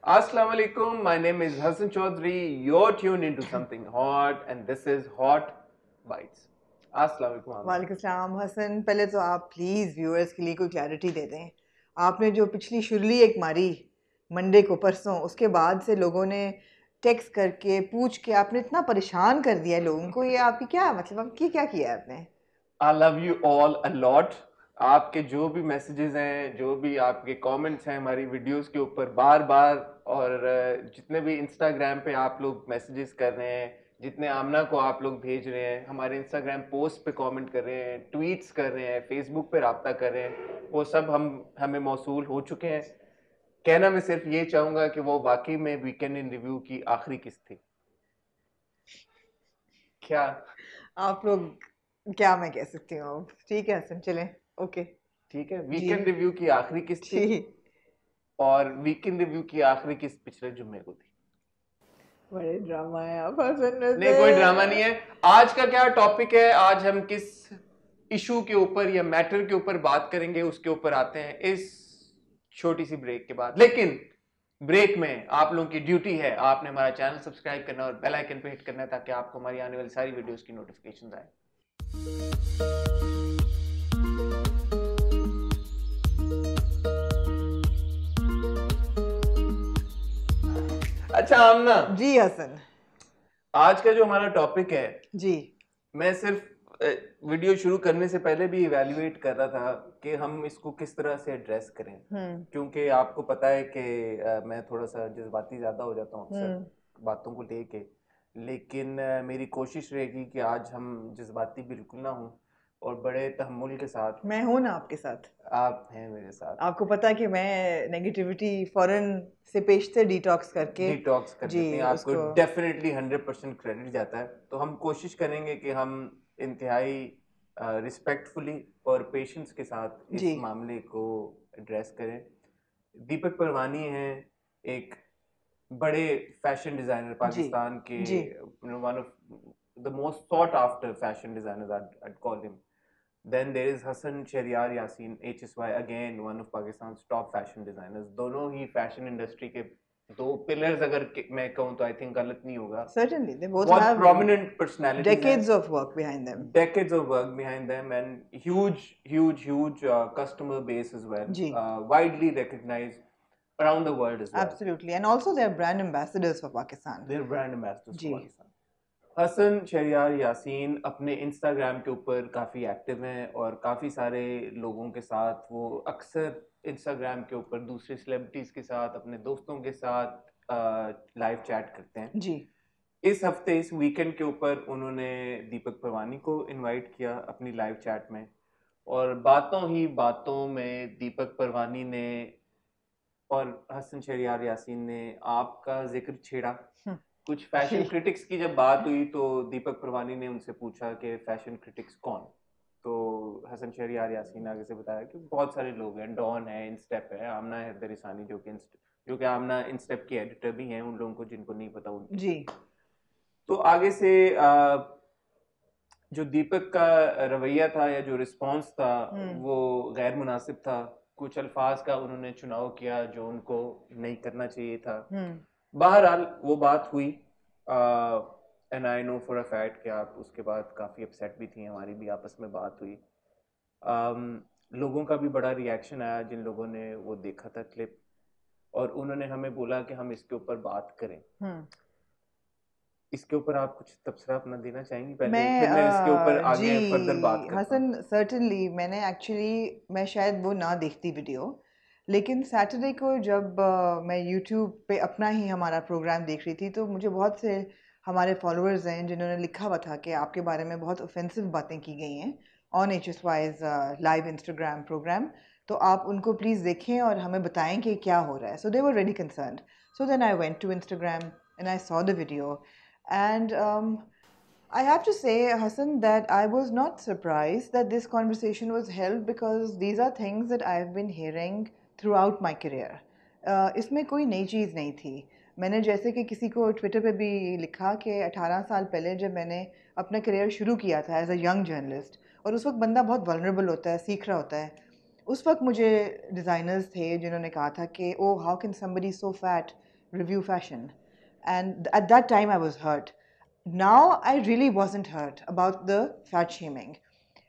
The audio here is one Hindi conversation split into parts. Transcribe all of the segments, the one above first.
Assalamu alaikum. My name is Hassan Chaudhary. You're tuned into something hot, and this is Hot Bites. Assalamu alaikum. Amna. वालेकुम सलाम हसन। पहले तो आप प्लीज़ व्यूअर्स के लिए कोई क्लैरिटी दे दें। आपने जो पिछली शुरली एक मारी मंडे को परसों, उसके बाद से लोगों ने टेक्स्ट करके पूछ के आपने इतना परेशान कर दिया लोगों को। ये आपकी क्या मतलब, आपकी क्या किया है आपने? I love you all a lot. आपके जो भी मैसेजेस हैं, जो भी आपके कमेंट्स हैं हमारी वीडियोस के ऊपर बार बार, और जितने भी इंस्टाग्राम पे आप लोग मैसेजेस कर रहे हैं, जितने आमना को आप लोग भेज रहे हैं, हमारे इंस्टाग्राम पोस्ट पे कमेंट कर रहे हैं, ट्वीट्स कर रहे हैं, फेसबुक पे राब्ता कर रहे हैं, वो सब हमें मौसूल हो चुके हैं। कहना मैं सिर्फ ये चाहूंगा कि वो वाकई में वीकेंड इन रिव्यू की आखिरी किस्त थी। क्या आप लोग क्या मैं कह सकती हूँ। ठीक है हसन, चलें, ओके ठीक है, जी वीकेंड रिव्यू की आखिरी किस्त थी, जी। और वीकेंड रिव्यू की आखिरी किस्त पिछले जुम्मे को थी। बड़े ड्रामा है आप हसन में नहीं, कोई ड्रामा नहीं है। आज का क्या टॉपिक है, आज हम किस इशू के ऊपर या मैटर के ऊपर बात करेंगे, उसके ऊपर आते हैं इस छोटी सी ब्रेक के बाद। लेकिन ब्रेक में आप लोगों की ड्यूटी है, आपने हमारा चैनल सब्सक्राइब करना और बेल आइकन पे हिट करना है, ताकि आपको हमारी आने वाली सारी वीडियोस की नोटिफिकेशन आए। अच्छा आमना जी हसन आज का जो हमारा टॉपिक है, जी। मैं सिर्फ वीडियो शुरू करने से पहले भी इवैल्यूएट कर रहा था कि हम इसको किस तरह से एड्रेस करें, क्योंकि आपको पता है कि मैं थोड़ा सा जज्बाती ज़्यादा हो जाता हूँ अक्सर बातों को लेके। लेकिन मेरी कोशिश रहेगी कि आज हम जज्बाती बिल्कुल ना हों और बड़े तहम्मुल के साथ। मैं हूं ना आपके साथ, आप हैं मेरे साथ। आपको पता है कि मैं नेगेटिविटी फौरन से पेशते डिटॉक्स करके डिटॉक्स कर जी देते हैं, आपको उसको डेफिनेटली 100% क्रेडिट जाता है। तो हम कोशिश करेंगे कि हम इंतहाई रिस्पेक्टफुली और पेशेंस के साथ जी इस मामले को एड्रेस करें। दीपक परवानी हैं, एक बड़े फैशन डिजाइनर, जी पाकिस्तान के जी one of the most sought after fashion designers, I'd call him. Then there is Hassan Shahryar Yasin, HSY, again one of Pakistan's top fashion designers. दोनों ही फैशन इंडस्ट्री के दो पिलर्स, अगर मैं कहूँ तो आई थिंक गलत नहीं होगा। certainly they both बहुत have prominent personalities हैं, decades of work behind them decades of work behind them, and huge customer base as well, ji widely recognized around the world as well. absolutely and also they are brand ambassadors for Pakistan They're brand ambassadors for ji Pakistan. Hasan Shahryar Yasin अपने इंस्टाग्राम के ऊपर काफ़ी एक्टिव हैं और काफ़ी सारे लोगों के साथ वो अक्सर इंस्टाग्राम के ऊपर दूसरे सेलिब्रिटीज़ के साथ, अपने दोस्तों के साथ लाइव चैट करते हैं। जी इस हफ्ते इस वीकेंड के ऊपर उन्होंने दीपक परवानी को इनवाइट किया अपनी लाइव चैट में, और बातों ही बातों में दीपक परवानी ने और हसन शहरियार यासीन ने आपका जिक्र छेड़ा। कुछ फैशन जी क्रिटिक्स की जब बात हुई तो दीपक परवानी ने उनसे पूछा कि फैशन क्रिटिक्स कौन। तो हसन शहरियार यासीन आगे से बताया कि बहुत सारे लोग हैं, डॉन है, इंस्टेप है, आमना हैदर इसानी जो कि आमना इंस्टेप के एडिटर भी हैं, उन लोगों को जिनको नहीं पता उनकी। जी तो आगे से जो दीपक का रवैया था या जो रिस्पॉन्स था वो गैर मुनासिब था। कुछ अल्फाज का उन्होंने चुनाव किया जो उनको नहीं करना चाहिए था। बहरहाल वो बात हुई, and I know for a fact कि आप उसके बाद काफ़ी अपसेट भी थी, हमारी भी आपस में बात हुई। लोगों का भी बड़ा रिएक्शन आया जिन लोगों ने वो देखा था क्लिप, और उन्होंने हमें बोला कि हम इसके ऊपर बात करें। इसके ऊपर आप कुछ तबसरा अपना देना चाहेंगी पहले, फिर मैं इसके ऊपर जी आगे फर्दर बात करता हूँ। हसन सर्टनली मैंने एक्चुअली मैं शायद वो ना देखती वीडियो, लेकिन सैटरडे को जब मैं यूट्यूब पे अपना ही हमारा प्रोग्राम देख रही थी तो मुझे बहुत से हमारे फॉलोअर्स हैं जिन्होंने लिखा हुआ था कि आपके बारे में बहुत ऑफेंसिव बातें की गई हैं on HSY's live Instagram programme, तो आप उनको प्लीज़ देखें और हमें बताएं कि क्या हो रहा है। So they were very concerned, so then I went to Instagram and I saw the video and I have to say, Hassan, that I was not surprised that this conversation was held because these are things that I've been hearing throughout my career. इसमें कोई नई चीज़ नहीं थी। मैंने जैसे कि किसी को ट्विटर पे भी लिखा कि 18 साल पहले जब मैंने अपना करियर शुरू किया था एज अ यंग जर्नलिस्ट, और उस वक्त बंदा बहुत वल्नरेबल होता है, सीख रहा होता है। उस वक्त मुझे डिज़ाइनर्स थे जिन्होंने कहा था कि oh how can somebody so fat review fashion. And at that time, I was hurt. Now, I really wasn't hurt about the fat shaming.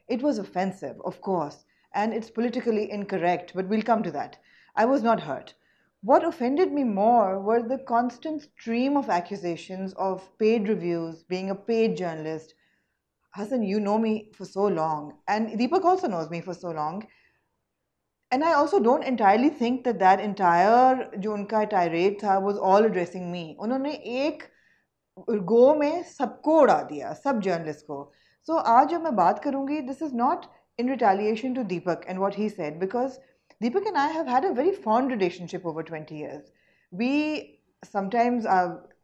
It was offensive, of course, and it's politically incorrect, but we'll come to that. I was not hurt. What offended me more were the constant stream of accusations of paid reviews, being a paid journalist. Hassan, you know me for so long, and Deepak also knows me for so long. And I also don't entirely think that that entire जो उनका tirade था was all addressing me. उन्होंने एक गो में सबको उड़ा दिया, सब जर्नलिस्ट को. So आज जब मैं बात करूंगी, this is not in retaliation to Deepak and what he said, because Deepak and I have had a very fond relationship over 20 years. We sometimes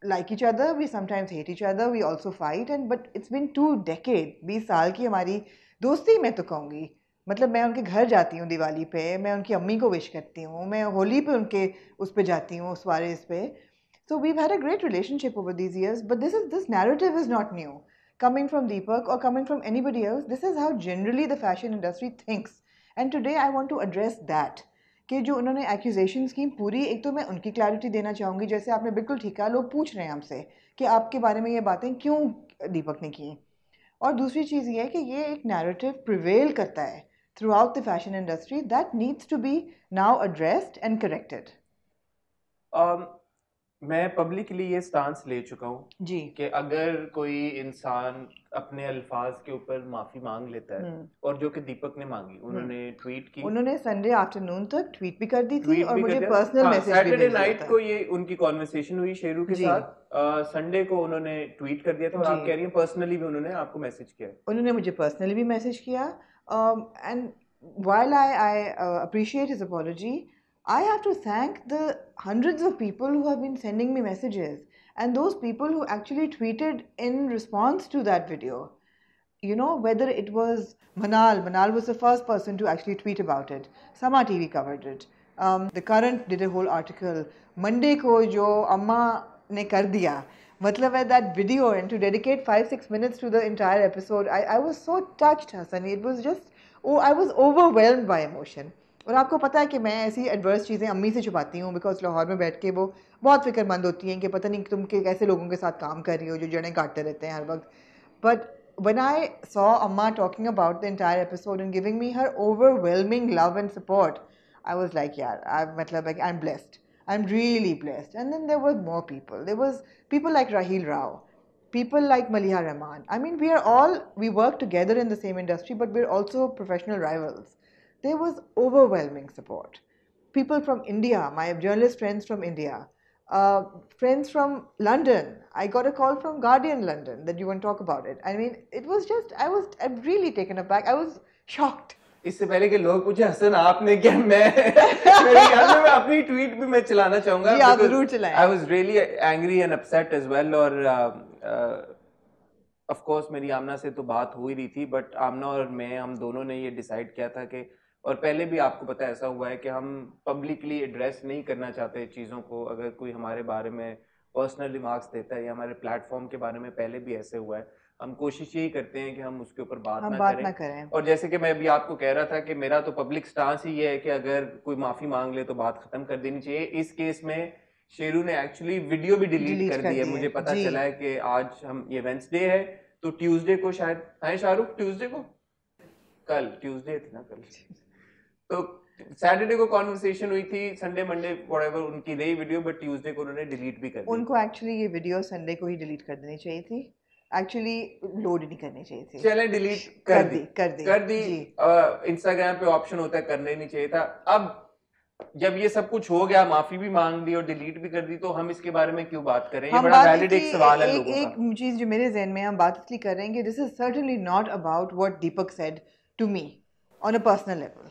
like each other, we sometimes hate each other, we also fight, and but it's been 2 decades, 20 साल की हमारी दोस्ती मैं तो कहूँगी. मतलब मैं उनके घर जाती हूँ दिवाली पे, मैं उनकी अम्मी को विश करती हूँ, मैं होली पे उनके उस पे जाती हूँ, उस वारिस पे. So we've had a great relationship over these years, but this narrative is not new. Coming from Deepak or coming from anybody else, this is how generally the fashion industry thinks. And today I want to address that. कि जो उन्होंने accusations की पूरी, एक तो मैं उनकी clarity देना चाहूँगी, जैसे आपने बिल्कुल ठीक कहा, लोग पूछ रहे हैं हमसे कि आपके बारे में ये बातें क्यों दीपक ने की. और दूसरी चीज़ ये है कि ये एक narrative prevail करता है throughout the fashion industry that needs to be now addressed and corrected. मैं पब्लिकली ये स्टांस ले चुका हूँ जी कि अगर कोई इंसान अपने अल्फाज के ऊपर माफी मांग लेता है, और जो कि दीपक ने मांगी, उन्होंने ट्वीट की, उन्होंने संडे आफ्टरनून तक ट्वीट भी कर दी थी ट्वीट और भी मुझे कर दिया, पर्सनल हाँ, मैसेज भी सैटरडे भेज दिया नाइट था. को ये उनकी कॉन्वर्सेशन हुई शेरू के जी. साथ. संडे को उन्होंने ट्वीट कर दिया था, और जी. आप कह रही हैं पर्सनली भी उन्होंने आपको मैसेज किया. उन्होंने मुझे पर्सनली भी मैसेज किया. And while I appreciate his apology, I have to thank the hundreds of people who have been sending me messages and those people who actually tweeted in response to that video. You know, whether it was Manal was the first person to actually tweet about it. Sama TV covered it. The Current did a whole article. Monday ko jo amma ne kar diya. Matlab at that video, and to dedicate 5-6 minutes to the entire episode, I was so touched, Hassan. It was just, oh, I was overwhelmed by emotion. और आपको पता है कि मैं ऐसी एडवर्स चीज़ें अम्मी से छुपाती हूँ, बिकॉज लाहौर में बैठ के वो बहुत फिक्रमंद होती हैं कि पता नहीं तुम कैसे लोगों के साथ काम कर रही हो जो जड़ें काटते रहते हैं हर वक्त. But when I saw Amma talking about the entire episode and giving me her overwhelming love and support, I was like, yeah, I'm blessed. I'm really blessed. And then there were more people. There was people like Raheel Rao, people like Maliha Rahman. I mean, we work together in the same industry, but we're also professional rivals. There was overwhelming support. People from India, my journalist friends from India, friends from London. I got a call from Guardian London that you want to talk about it. I mean, it was just, I'm really taken aback. I was shocked. इससे पहले कि लोग पूछे हसन आपने क्या, मेरे ख्याल में अपनी ट्वीट भी मैं चलाना चाहूंगा. जी, आप जरूर चलाएं. I was really angry and upset as well. और of course मेरी आमना से तो बात हो ही रही थी, बट आमना और मैं, हम दोनों ने ये डिसाइड किया था कि, और पहले भी आपको पता ऐसा हुआ है कि हम पब्लिकली एड्रेस नहीं करना चाहते चीज़ों को. अगर कोई हमारे बारे में पर्सनल रिमार्क्स देता है या हमारे प्लेटफॉर्म के बारे में पहले भी ऐसे हुआ है, हम कोशिश यही करते हैं कि हम उसके ऊपर बात ना करें. और जैसे कि मैं अभी आपको कह रहा था कि मेरा तो पब्लिक स्टांस ही है कि अगर कोई माफ़ी मांग ले तो बात ख़त्म कर देनी चाहिए. इस केस में शेरू ने एक्चुअली वीडियो भी डिलीट कर दी है. मुझे पता चला है कि आज हम, ये वेंसडे है, तो ट्यूसडे को शायद है शाहरुख, ट्यूसडे को, कल ट्यूसडे थी ना कल, तो सैटरडे को कॉन्वर्सेशन हुई थी, संडे मंडे व्हाटएवर उनकी रही वीडियो, बट ट्यूसडे को उन्होंने डिलीट भी कर दी. उनको एक्चुअली ये वीडियो संडे को ही डिलीट कर देनी चाहिए थी. एक्चुअली लोड नहीं करनी चाहिए थी. चले डिलीट कर दी. इंस्टाग्राम पे ऑप्शन होता है, करने नहीं चाहिए था. अब जब ये सब कुछ हो गया, माफी भी मांग दी और डिलीट भी कर दी, तो हम इसके बारे में क्यों बात करें? ये बड़ा वैलिड एक सवाल है लोगों का. एक चीज जो मेरे जहन में हम बात इसलिए कर रहे हैं कि this is certainly not about what Deepak said to me on a personal level.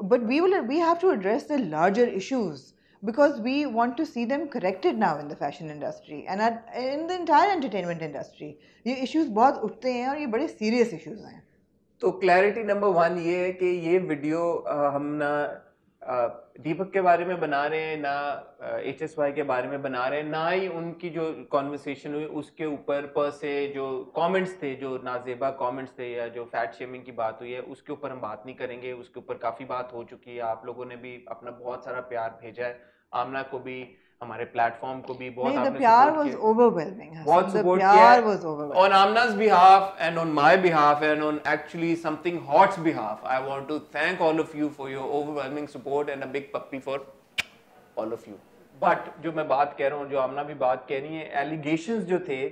But we have to address the larger issues because we want to see them corrected now in the fashion industry and in the entire entertainment industry. ये issues बहुत उठते हैं और ये बड़े serious issues हैं. तो क्लैरिटी नंबर 1 ये है कि ये वीडियो हम ना दीपक के बारे में बना रहे हैं, ना HSY के बारे में बना रहे हैं, ना ही उनकी जो कॉन्वर्सेशन हुई उसके ऊपर पर से जो कमेंट्स थे, जो नाजेबा कमेंट्स थे या जो फैट शेमिंग की बात हुई है, उसके ऊपर हम बात नहीं करेंगे. उसके ऊपर काफ़ी बात हो चुकी है. आप लोगों ने भी अपना बहुत सारा प्यार भेजा है. आमना को भी हमारे प्लेटफॉर्म को भी बहुत नहीं, the आपने pyar सपोर्ट was किया, overwhelming, Hassan. बहुत The सपोर्ट किया pyar है was overwhelming. on Amna's behalf and on my behalf and on actually something hot's behalf. I want to thank all of you for your overwhelming support and a big puppy for all of you. But जो मैं बात कह रहा हूँ, जो आमना भी बात कह रही है, एलिगेशंस जो थे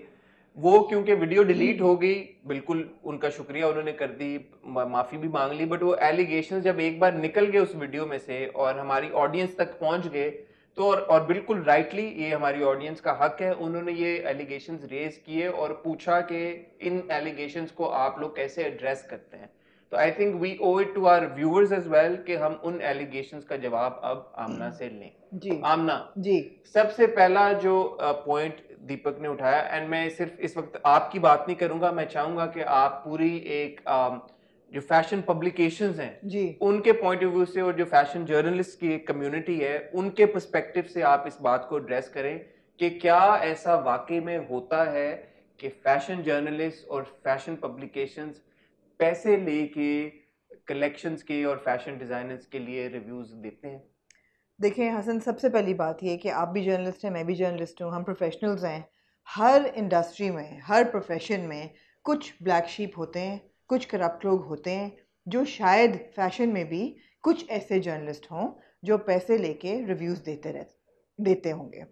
वो क्योंकि वीडियो डिलीट हो गई, बिल्कुल उनका शुक्रिया उन्होंने कर दी, माफी भी मांग ली, बट वो एलिगेशंस जब एक बार निकल गए उस वीडियो में से और हमारी ऑडियंस तक पहुंच गए तो और बिल्कुल राइटली ये हमारी ऑडियंस का हक है, उन्होंने ये एलिगेशंस रेज किए और पूछा कि इन एलिगेशंस को आप लोग कैसे एड्रेस करते हैं। तो I think we owe it to our viewers as well कि हम उन एलिगेशंस का जवाब अब आमना से लें। जी आमना जी, सबसे पहला जो पॉइंट दीपक ने उठाया, एंड मैं सिर्फ इस वक्त आपकी बात नहीं करूंगा, मैं चाहूंगा कि आप पूरी एक जो फैशन पब्लिकेशंस हैं जी, उनके पॉइंट ऑफ व्यू से और जो फैशन जर्नलिस्ट की एक कम्युनिटी है उनके पर्सपेक्टिव से आप इस बात को एड्रेस करें कि क्या ऐसा वाकई में होता है कि फैशन जर्नलिस्ट और फैशन पब्लिकेशंस पैसे लेके कलेक्शंस के और फैशन डिजाइनर्स के लिए रिव्यूज देते हैं? देखिए हसन, सबसे पहली बात ये कि आप भी जर्नलिस्ट हैं, मैं भी जर्नलिस्ट हूँ, हम प्रोफेशनल्स हैं। हर इंडस्ट्री में, हर प्रोफेशन में कुछ ब्लैक शीप होते हैं, कुछ करप्ट लोग होते हैं, जो शायद फैशन में भी कुछ ऐसे जर्नलिस्ट हों जो पैसे लेके रिव्यूज़ देते होंगे।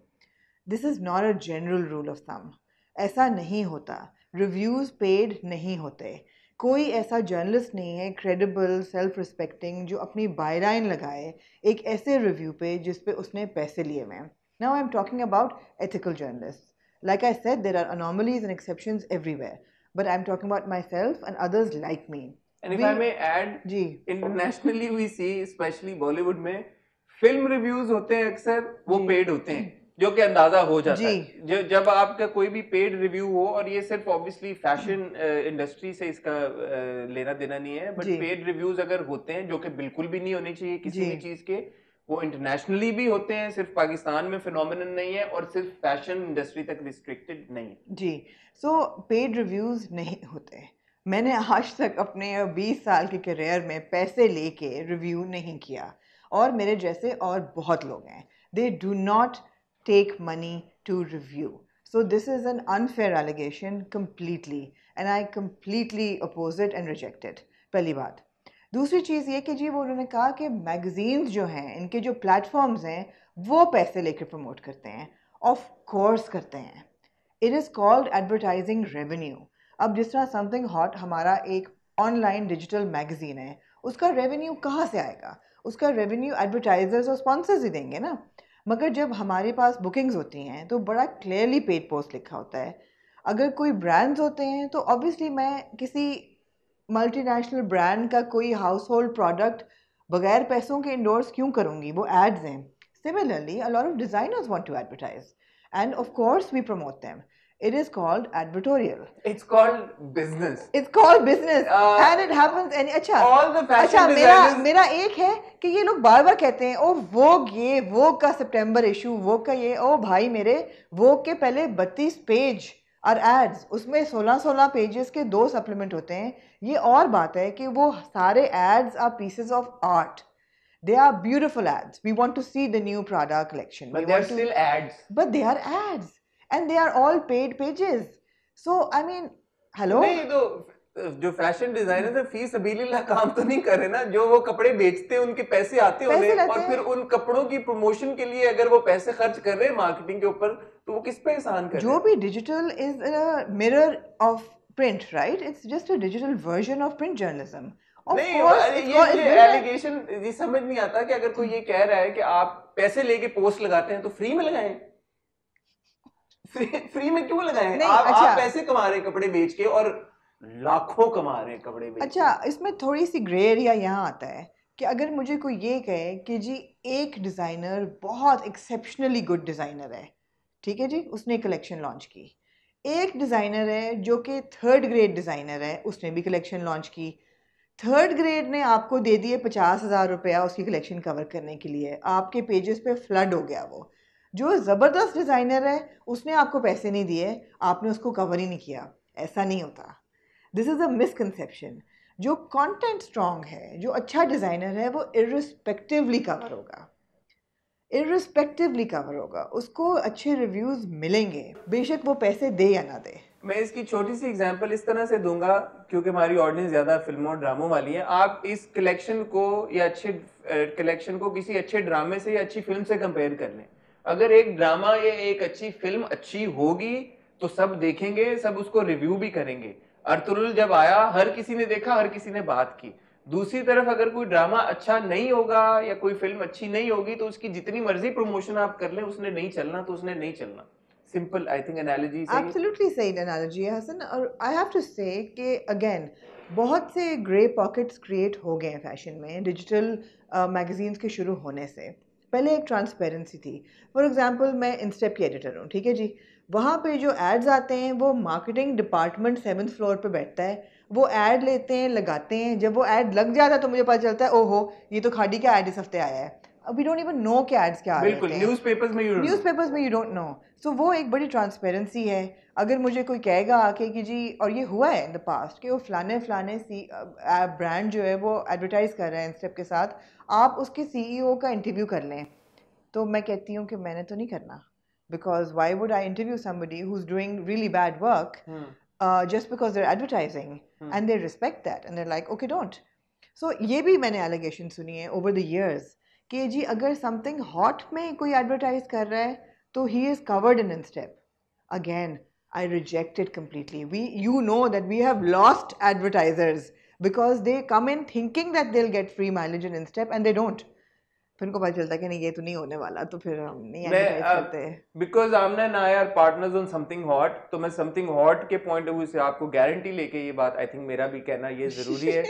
This is not a general rule of thumb. ऐसा नहीं होता, रिव्यूज़ पेड नहीं होते। कोई ऐसा जर्नलिस्ट नहीं है क्रेडिबल, सेल्फ रिस्पेक्टिंग, जो अपनी बायलाइन लगाए एक ऐसे रिव्यू पे जिस पे उसने पैसे लिए हुए हैं। Now I am talking about ethical journalist. Like I said, there are anomalies and exceptions everywhere, but I am talking about myself and others like me. And if I may add, जी internationally we see, especially Bollywood में फिल्म रिव्यूज होते हैं अक्सर वो जी पेड होते हैं, जो कि अंदाजा हो जाता जी है जो जब आपका कोई भी पेड रिव्यू हो, और ये सिर्फ ऑब्वियसली फैशन इंडस्ट्री से इसका लेना देना नहीं है, बट जी पेड रिव्यूज अगर होते हैं जो कि बिल्कुल भी नहीं होने चाहिए किसी जी भी चीज के, वो इंटरनेशनली भी होते हैं, सिर्फ पाकिस्तान में फिनोमिनन नहीं है और सिर्फ फैशन इंडस्ट्री तक रिस्ट्रिक्टेड नहीं है। जी। सो पेड रिव्यूज़ नहीं होते। मैंने आज तक अपने 20 साल के करियर में पैसे लेके रिव्यू नहीं किया, और मेरे जैसे और बहुत लोग हैं। They do not take money to review. So this is an unfair allegation completely, and I completely oppose it and reject it. पहली बात। दूसरी चीज़ ये कि जी वो उन्होंने कहा कि मैगज़ीन्स जो हैं, इनके जो प्लेटफॉर्म्स हैं, वो पैसे लेकर प्रमोट करते हैं। ऑफ कोर्स करते हैं। It is called advertising revenue. अब जिस तरह समथिंग हॉट हमारा एक ऑनलाइन डिजिटल मैगजीन है, उसका रेवेन्यू कहाँ से आएगा? उसका रेवेन्यू एडवर्टाइजर्स और स्पॉन्सर्स ही देंगे ना। मगर जब हमारे पास बुकिंग्स होती हैं तो बड़ा क्लियरली पेड पोस्ट लिखा होता है। अगर कोई ब्रांड्स होते हैं तो ऑब्वियसली मैं किसी मल्टीनेशनल ब्रांड का कोई हाउस होल्ड प्रोडक्ट बगैर पैसों के इंडोर्स क्यों करूँगी? वो एड्स हैं। Similarly a lot of designers want to advertise, and of course we promote them. It is called advertorial. It's called business. It's called business, and it happens any अच्छा All the fashion अच्छा designers. मेरा एक है कि ये लोग बार बार कहते हैं ओ वोग, ये वोग का सितंबर इशू, वोग का ये, ओ भाई मेरे, वोग के पहले 32 पेज और एड्स, उसमें 16 पेजेस के 2 सप्लीमेंट होते हैं। ये और बात है कि वो सारे ads are pieces of art. They are beautiful ads. We want to see the new product collection. But they're still ads. But they are ads, and they are all paid pages. So I mean, hello. नहीं तो जो फैशन डिजाइनर है फी सबीलिल्लाह काम तो नहीं कर रहे ना, जो वो कपड़े बेचते हैं उनके पैसे आते होंगे, और फिर उन कपड़ों की प्रमोशन के लिए अगर वो पैसे खर्च कर रहे हैं मार्केटिंग के ऊपर, तो वो किस पे एहसान कर रहे हैं? जो भी digital is a mirror of print, right? It's just a digital version of print journalism. नहीं, ये एलिगेशन ये समझ नहीं आता कि अगर कोई ये कह रहा है कि आप पैसे लेके पोस्ट लगाते हैं तो फ्री में लगाएं। फ्री में क्यों लगाएं? आप पैसे कमा रहे हैं कपड़े बेच के, और लाखों कमा रहे हैं कपड़े बेच के। अच्छा, इसमें थोड़ी सी ग्रे एरिया यहाँ आता है कि अगर मुझे कोई ये कहे कि जी एक डिज़ाइनर बहुत एक्सेप्शनली गुड डिज़ाइनर है, ठीक है जी, उसने कलेक्शन लॉन्च की। एक डिज़ाइनर है जो कि 3rd ग्रेड डिज़ाइनर है, उसने भी कलेक्शन लॉन्च की। 3rd ग्रेड ने आपको दे दिए 50,000 रुपया उसकी कलेक्शन कवर करने के लिए, आपके पेजेस पे फ्लड हो गया। वो जो ज़बरदस्त डिज़ाइनर है उसने आपको पैसे नहीं दिए, आपने उसको कवर ही नहीं किया। ऐसा नहीं होता। This is a misconception. जो कंटेंट स्ट्रॉन्ग है, जो अच्छा डिज़ाइनर है, वो इर्रिस्पेक्टिवली कवर होगा। इररिस्पेक्टिवली कवर होगा, उसको अच्छे रिव्यूज मिलेंगे, बेशक वो पैसे दे या ना दे। मैं इसकी छोटी सी एग्जांपल इस तरह से दूंगा, क्योंकि हमारी ऑडियंस ज्यादा फिल्मों और ड्रामों वाली है। आप इस कलेक्शन को या अच्छे कलेक्शन को किसी अच्छे ड्रामे से या अच्छी फिल्म से कंपेयर कर लें। अगर एक ड्रामा या एक अच्छी फिल्म अच्छी होगी तो सब देखेंगे, सब उसको रिव्यू भी करेंगे। अर्तुगरुल जब आया हर किसी ने देखा, हर किसी ने बात की। दूसरी तरफ अगर कोई ड्रामा अच्छा नहीं होगा या कोई फिल्म अच्छी नहीं होगी तो उसकी जितनी मर्जी प्रमोशन आप कर लें, उसने नहीं चलना तो उसने नहीं चलना। सिंपल, आई थिंक एनालॉजी सही है। एब्सोल्युटली सही एनालॉजी है हसन। और आई हैव टू से कि अगेन बहुत से ग्रे पॉकेट्स क्रिएट हो गए हैं फैशन में डिजिटल मैगजीन्स के शुरू होने से। पहले एक ट्रांसपेरेंसी थी। फॉर एग्जांपल मैं इंस्टेप की एडिटर हूँ, ठीक है जी। वहाँ पे जो एड्स आते हैं वो मार्केटिंग डिपार्टमेंट 7th फ्लोर पे बैठता है, वो ऐड लेते हैं, लगाते हैं। जब वो ऐड लग जाता है तो मुझे पता चलता है ओहो ये तो खाड़ी का ऐड इस हफ्ते आया है। वी डोंट इवन नो कि एड्स क्या आ रहे हैं। न्यूज़पेपर्स में यू डोंट नो। सो वो एक बड़ी ट्रांसपेरेंसी है। अगर मुझे कोई कहेगा आके कि जी, और ये हुआ है इन द पास्ट कि वो फलाने ब्रांड जो है वो एडवर्टाइज कर रहे हैं इंस्टेप के साथ, आप उसके CEO का इंटरव्यू कर लें, तो मैं कहती हूँ कि मैंने तो नहीं करना, because why would I interview somebody who is doing really bad work just because they're advertising and they respect that and they're like okay don't. So ये भी मैंने allegation सुनी है over the years कि जी अगर something hot में कोई advertise कर रहा है तो he is covered in Instep. Again I reject it completely. You know that we have lost advertisers because they come in thinking that they'll get free mileage in Instep and they don't. फिर उनको पता चलता है कि नहीं ये तो नहीं होने वाला, तो फिर हम नहीं एडवर्टाइज करते हैं। बिकॉज आमना ना यार पार्टनर्स ऑन समथिंग हॉट, तो मैं समथिंग हॉट के पॉइंट ऑफ व्यू से आपको गारंटी लेके ये बात, आई थिंक मेरा भी कहना ये जरूरी है।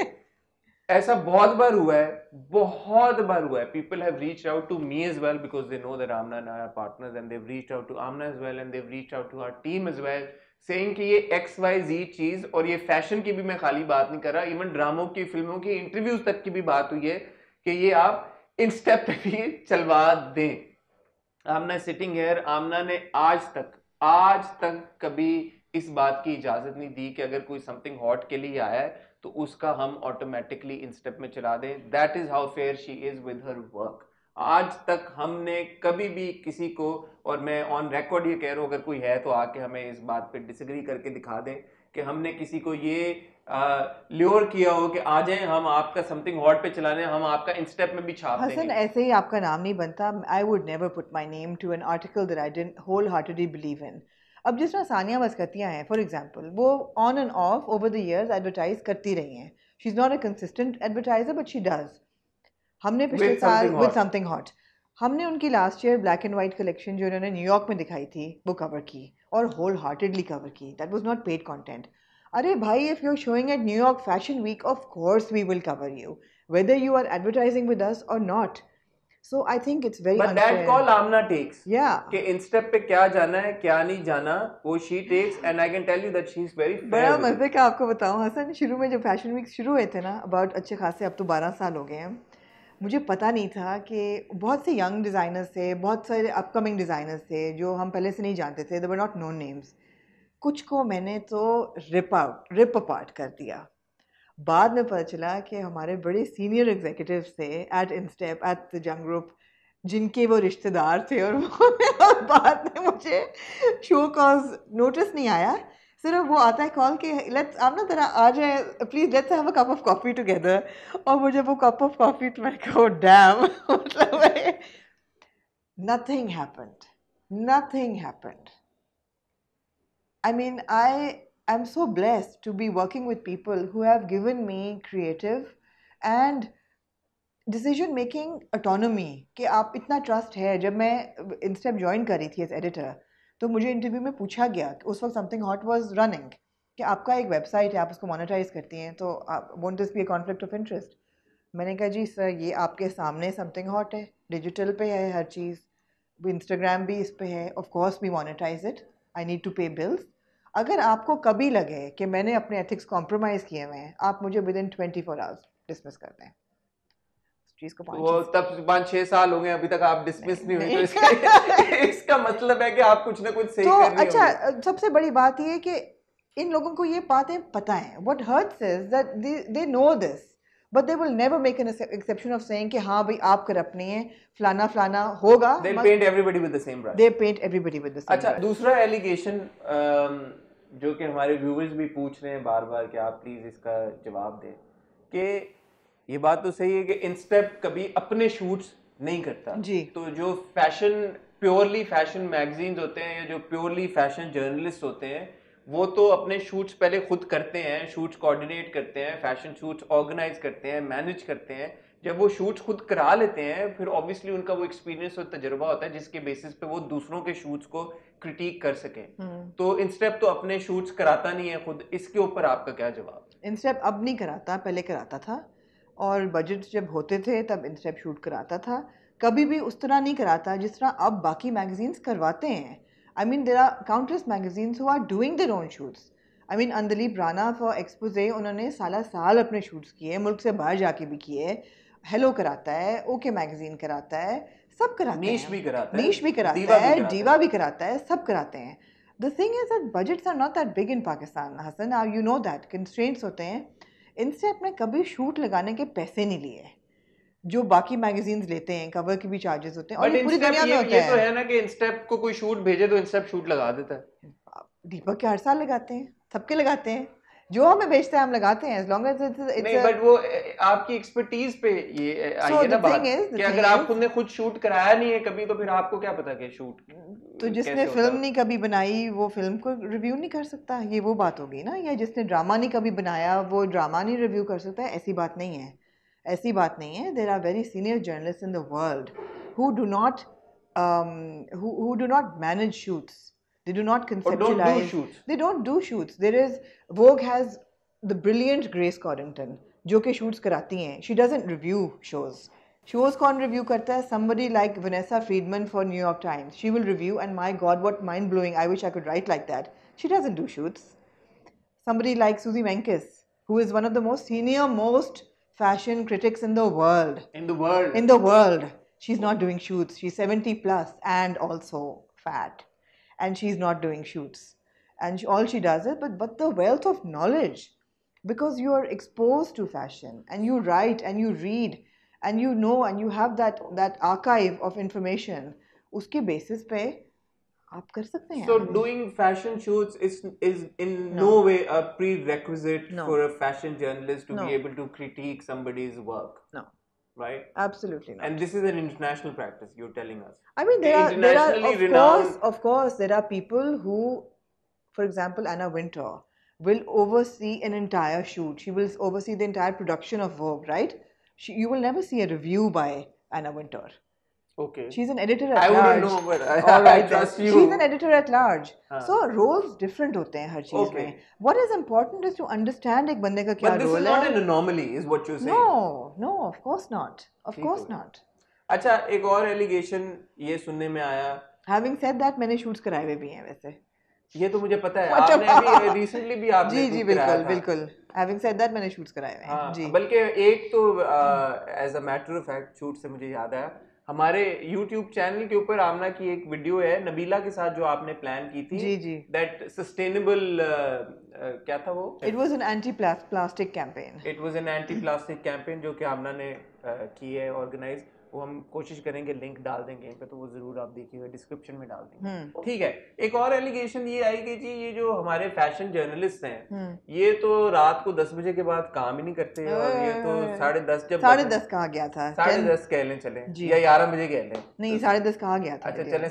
ऐसा बहुत बार हुआ है, बहुत बार हुआ है। People have reached out to me as well because they know that Aamna and I are partners and they have reached out to Aamna as well and they have reached out to our team as well saying कि ये XYZ चीज, और ये फैशन की भी मैं खाली बात नहीं कर रहा, इवन ड्रामों की, फिल्मों की, इंटरव्यूज तक की भी बात हुई है कि ये आप इंस्टेप पे भी चलवा दें। आमना सिटिंग हेयर, आमना ने आज तक कभी इस बात की इजाजत नहीं दी कि अगर कोई समथिंग हॉट के लिए आया है तो उसका हम ऑटोमेटिकली इंस्टेप में चला दें। That is how fair she is with her work. आज तक हमने कभी भी किसी को, और मैं ऑन रिकॉर्ड ये कह रहा हूं, अगर कोई है तो आके हमें इस बात पे डिसएग्री करके दिखा दें कि हमने किसी को ये ल्योर किया हो कि आ जाएं हम आपका समथिंग हॉट पे चलाने, हम आपका इंस्टेप में भी छाप देंगे। हसन ऐसे ही आपका नाम नहीं बनता। I would never put my name to an article that I didn't wholeheartedly believe in. अब जिस तरह सानिया मस्कतियाँ हैं फॉर एग्जाम्पल, वो on and off over the years advertise करती रही हैं। She is not a consistent advertiser but she does. हमने पिछले साल विद समथिंग हॉट, हमने उनकी last year black and white collection जो उन्होंने न्यूयॉर्क में दिखाई थी वो कवर की, और होल हार्टेडली कवर की। That was not paid content. अरे भाई, if you are showing at New York fashion week, of course we will cover you whether you are advertising with us or not. So I think it's very but unfair. that call Amna takes. Yeah. कि इंस्टेप पे क्या जाना है क्या नहीं जाना वो she takes, and I can tell you that she is very fair. बड़ा मजे का आपको बताऊं हसन, शुरू में जब फैशन वीक शुरू हुए थे ना, अबाउट अच्छे खासे, अब तो 12 साल हो गए हैं, मुझे पता नहीं था कि बहुत से यंग डिज़ाइनर्स थे, बहुत सारे अपकमिंग डिज़ाइनर्स थे जो हम पहले से नहीं जानते थे, दे वर नॉट नोन नेम्स। कुछ को मैंने तो रिप अपार्ट कर दिया। बाद में पता चला कि हमारे बड़े सीनियर एग्जीक्यूटिव्स थे एट इंस्टेप, एट द जंग ग्रुप, जिनके वो रिश्तेदार थे, और वो बाद में मुझे शो कॉज नोटिस नहीं आया, सिर्फ वो आता है कॉल कि लेट्स आप ना तेरा आ जाए please, let's have a cup of coffee together. और मुझे वो कप ऑफ कॉफ़ी, तो मैंने कहा डैम, मतलब nothing happened. I mean, I'm so blessed to be working with people who have given me creative and decision making autonomy कि आप इतना trust है। जब मैं इंस्टेप ज्वाइन करी थी एज एडिटर, तो मुझे इंटरव्यू में पूछा गया कि उस वक्त समथिंग हॉट वाज रनिंग कि आपका एक वेबसाइट है, आप उसको मोनेटाइज करती हैं, तो won't this be a conflict of interest? मैंने कहा जी सर, ये आपके सामने समथिंग हॉट है, डिजिटल पे है हर चीज़, इंस्टाग्राम भी इस पे है, of course we monetize it, I need to pay bills. अगर आपको कभी लगे कि मैंने अपने एथिक्स कॉम्प्रोमाइज़ किए हुए हैं, आप मुझे विद इन 24 आवर्स डिसमिस कर दें। चीज़ को वो तब 5-6 साल हो गए अभी तक आप डिसमिस नहीं हुए, तो इसका मतलब है कि आप कुछ ना कुछ सही कर रहे हो। अच्छा, सबसे बड़ी बात ये है कि इन लोगों को ये बातें पता है। What hurts is that they know this, but they will never make an exception of saying कि हाँ भाई आप करप्ट नहीं है, फलाना फलाना होगा. They paint everybody with the same brush. They paint everybody with the same अच्छा, brush. दूसरा एलिगेशन जो कि हमारे व्यूअर्स भी पूछ रहे हैं बार बार कि आप प्लीज इसका जवाब दें कि ये बात तो सही है कि इंस्टेप कभी अपने शूट्स नहीं करता जी. तो जो प्योरली फैशन मैगजीन्स होते हैं या जो प्योरली फैशन जर्नलिस्ट होते हैं वो तो अपने शूट्स पहले खुद करते हैं, शूट्स कोऑर्डिनेट करते हैं, फैशन शूट्स ऑर्गेनाइज करते हैं, मैनेज करते हैं. जब वो शूट्स खुद करा लेते हैं फिर ऑब्वियसली उनका वो एक्सपीरियंस और तजुर्बा होता है जिसके बेसिस पे वो दूसरों के शूट्स को क्रिटिक कर सकें. तो इंस्टेप तो अपने शूट्स कराता नहीं है खुद. इसके ऊपर आपका क्या जवाब? इंस्टेप अब नहीं कराता, पहले कराता था, और बजट जब होते थे तब इंस्टेप शूट कराता था. कभी भी उस तरह नहीं कराता जिस तरह अब बाकी मैगजीन्स करवाते हैं. I mean, there are countless magazines who are doing their own shoots. I mean, Andleeb Rana for Expose उन्होंने साल अपने शूट्स किए, मुल्क से बाहर जाके भी किए. हेलो कराता है, ओके मैगजीन कराता है, सब कराते हैं. नीश भी कराता है, डीवा भी कराता है, सब कराते हैं. The thing is that budgets are not that big in Pakistan, Hassan. Now you know that constraints होते हैं. इनसे अपने कभी शूट लगाने के पैसे नहीं लिए जो बाकी मैगजीन्स लेते हैं. कवर के भी चार्जेस होते हैं और ये पूरी दुनिया में होता है. ये तो है ना कि इंस्टेप को कोई शूट भेजे तो इंस्टेप शूट लगा देता है. दीपक के हर साल लगाते हैं, सबके लगाते हैं, जो हमें भेजते हैं हम लगाते हैं. as long as it's नहीं, बट वो आपकी एक्सपर्टीज पे ये आई है ना बात कि अगर आपने खुद शूट कराया नहीं है कभी तो फिर आपको क्या पता कि शूट तो जिसने फिल्म नहीं कभी बनाई वो फिल्म को रिव्यू नहीं कर सकता. ये वो बात होगी ना. या जिसने ड्रामा नहीं कभी बनाया वो ड्रामा नहीं रिव्यू कर सकता. ऐसी बात नहीं है, ऐसी बात नहीं है. There are very senior journalist in the world who do not manage shoots. They do not conceptualize. They don't do shoots. There is Vogue has the brilliant Grace Coddington जो कि shoots कराती हैं. She doesn't review shows. Shows कौन review करता है? Somebody like Vanessa Friedman for New York Times. She will review and my God, what mind blowing! I wish I could write like that. She doesn't do shoots. Somebody like Suzy Menkes, who is one of the most fashion critics in the world. In the world. She's not doing shoots. She's 70 plus and also fat. And she's not doing shoots. And all she does is, but the wealth of knowledge. Because you are exposed to fashion and you write and you read and you know and you have that archive of information. Uske basis pe आप कर सकते हैं. So doing fashion shoots is in no way a prerequisite for a fashion journalist to be able to critique somebody's work. No. Right? Absolutely not. And this is an international practice, you're telling us. I mean, there are of course, there are people who, for example, Anna Wintour will oversee an entire shoot. She will oversee the entire production of Vogue, right? You will never see a review by Anna Wintour. Okay. She's an editor at large. I wouldn't know, but I trust you. She's an editor at large. So roles different होते हैं हर चीज में. What is important is to understand एक बंदे का क्या role है. But this is not an anomaly, is what you're saying. No, of course not. Of course not. अच्छा, एक और एलिगेशन ये सुनने में आया. Having said that, मैंने शूट्स कराए हुए भी हैं वैसे. ये तो मुझे पता है. आपने अभी रिसेंटली भी आपने जी बिल्कुल. Having said that, मैंने शूट्स कराए हुए हैं. जी. बल्कि एक तो as a matter of fact shoot से मुझे याद आया. हमारे YouTube चैनल के ऊपर आमना की एक वीडियो है नबीला के साथ जो आपने प्लान की थी. जी. That sustainable क्या था वो? It was an anti-plastic campaign. It was an anti-plastic campaign जो कि आमना ने की है ऑर्गेनाइज. वो हम कोशिश करेंगे लिंक डाल देंगे पे तो वो जरूर आप देखिएगा डिस्क्रिप्शन में डाल देंगे. ठीक है. एक और एलिगेशन ये आई कि जी ये जो हमारे फैशन जर्नलिस्ट हैं ये तो रात को 10 बजे के बाद काम ही नहीं करते और ये तो 10:30 जब 10:30 कहा गया था 10:30 कह लें चले या 11 बजे कह लें. नहीं 10:30 कहा गया था. अच्छा चले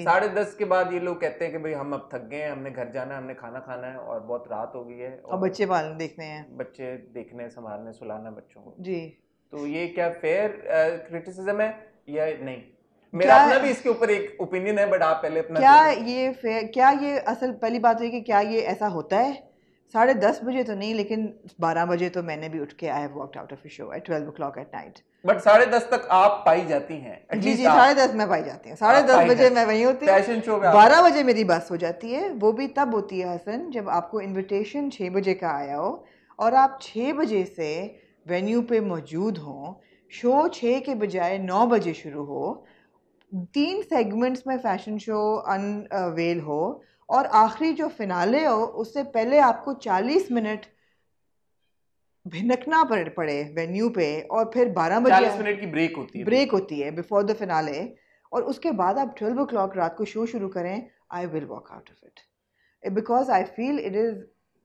10:30 के बाद ये लोग कहते हैं कि भाई हम अब थक गए हैं, हमने घर जाना है, हमने खाना खाना है और बहुत रात हो गई है और बच्चे पालने देखने हैं, बच्चे देखने संभालने सुलाना बच्चों को. जी. तो ये क्या फेयर क्रिटिसिज्म है या नहीं? मेरा अपना भी इसके ऊपर एक ओपिनियन है बट आप पहले अपना. क्या ये असल पहली बात है कि क्या ये ऐसा होता है? 10:30 बजे तो नहीं लेकिन 12 बजे तो मैंने भी उठ के I have walked out of a show at 12 o'clock at night. But 10:30 तक आप पाई जाती हैं. जी 10:30 मैं पाई जाती हूँ. 10:30 बजे मैं वहीं होती हूँ. फैशन शो में 12 बजे मेरी बस हो जाती है. वो भी तब होती है हसन जब आपको इन्विटेशन 6 बजे का आया हो और आप 6 बजे से वेन्यू पे मौजूद हों. शो 6 के बजाय 9 बजे शुरू हो, 3 सेगमेंट्स में फैशन शो अनवेल हो और आखिरी जो फिनाले हो उससे पहले आपको 40 मिनट भिनकना पड़े वेन्यू पे, और फिर 12 बजे 40 मिनट की ब्रेक होती है बिफोर द फिनाले, और उसके बाद आप 12 o'clock रात को शो शुरू करें, I will walk out of it, because I feel it is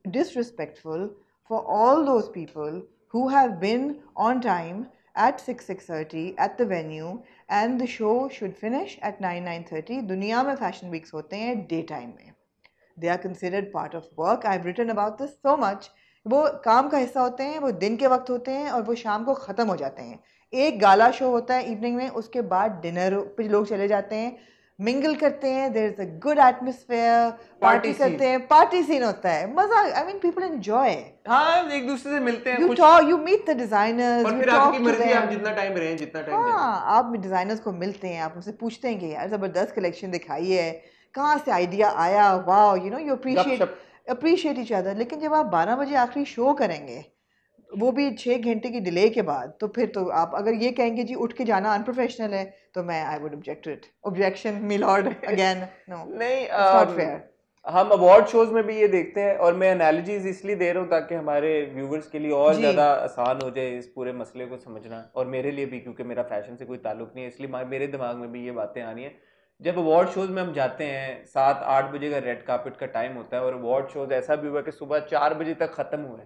disrespectful for all those people who have been on time at 6:30 at the venue, and the show should finish at 9:30. दुनिया में fashion weeks होते हैं daytime में, they are considered part of work. I've written about this so much. वो काम का हिस्सा होते हैं, वो दिन के वक्त होते हैं, और वो शाम को ख़त्म हो जाते हैं. एक गाला शो होता है इवनिंग में, उसके बाद डिनर पे लोग चले जाते हैं, मिंगल करते हैं, there is a good atmosphere, party करते हैं, पार्टी सीन होता है, मजा. I mean people enjoy. हाँ, एक दूसरे से मिलते हैं, you talk, you meet the designers, और फिर आपकी मर्जी, आप जितना टाइम रहें, जितना टाइम दें. हाँ, आप डिजाइनर्स को मिलते हैं, आप उनसे पूछते हैं कि यार जबरदस्त कलेक्शन दिखाई है, कहाँ से आइडिया आया, wow, you know, you appreciate each other. लेकिन जब आप 12 बजे आखिरी शो करेंगे, वो भी 6 घंटे की डिले के बाद, तो फिर तो आप अगर ये कहेंगे जी उठ के जाना अनप्रोफेशनल है, तो मैं I would object it. Objection me lord again. No, नहीं, इट्स नॉट फेयर. हम अवार्ड शोज में भी ये देखते हैं, और मैं एनालॉजीज इसलिए दे रहा हूँ ताकि हमारे व्यूवर्स के लिए और ज़्यादा आसान हो जाए इस पूरे मसले को समझना, और मेरे लिए भी, क्योंकि मेरा फैशन से कोई ताल्लुक नहीं है, इसलिए मेरे दिमाग में भी ये बातें आनी है. जब अवार्ड शोज में हम जाते हैं, 7-8 बजे का रेड कार्पेट का टाइम होता है, और अवार्ड शोज ऐसा भी हुआ कि सुबह 4 बजे तक ख़त्म हुए,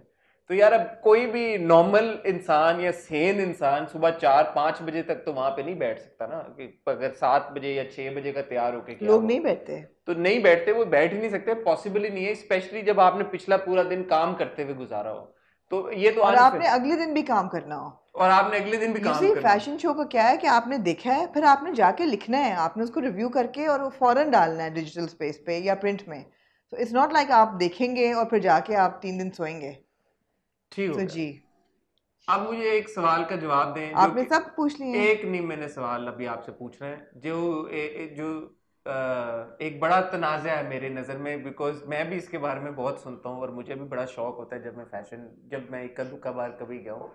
तो यार अब कोई भी नॉर्मल इंसान या सेन इंसान सुबह 4-5 बजे तक तो वहां पे नहीं बैठ सकता ना, कि अगर 7 बजे या 6 बजे का तैयार होके क्या लोग नहीं बैठते, तो नहीं बैठते, वो बैठ ही नहीं सकते, पॉसिबल ही नहीं है, स्पेशली जब आपने पिछला पूरा दिन काम करते हुए गुजारा हो. तो ये तो और आपने अगले दिन भी काम करना हो, और आपने अगले दिन भी काम करना. फैशन शो का क्या है कि आपने देखा है, फिर आपने जाके लिखना है, आपने उसको रिव्यू करके और वो फौरन डालना है डिजिटल स्पेस पे या प्रिंट में. तो इट्स नॉट लाइक आप देखेंगे और फिर जाके आप 3 दिन सोएंगे. ठीक तो जी, अब मुझे एक सवाल का जवाब दें. आपने सब पूछ लिए. एक नहीं, मैंने सवाल अभी आपसे पूछ रहे हैं जो एक बड़ा तनाज़ा है मेरे नज़र में, बिकॉज मैं भी इसके बारे में बहुत सुनता हूँ, और मुझे भी बड़ा शौक होता है जब मैं एक कबार कभी गया हूँ,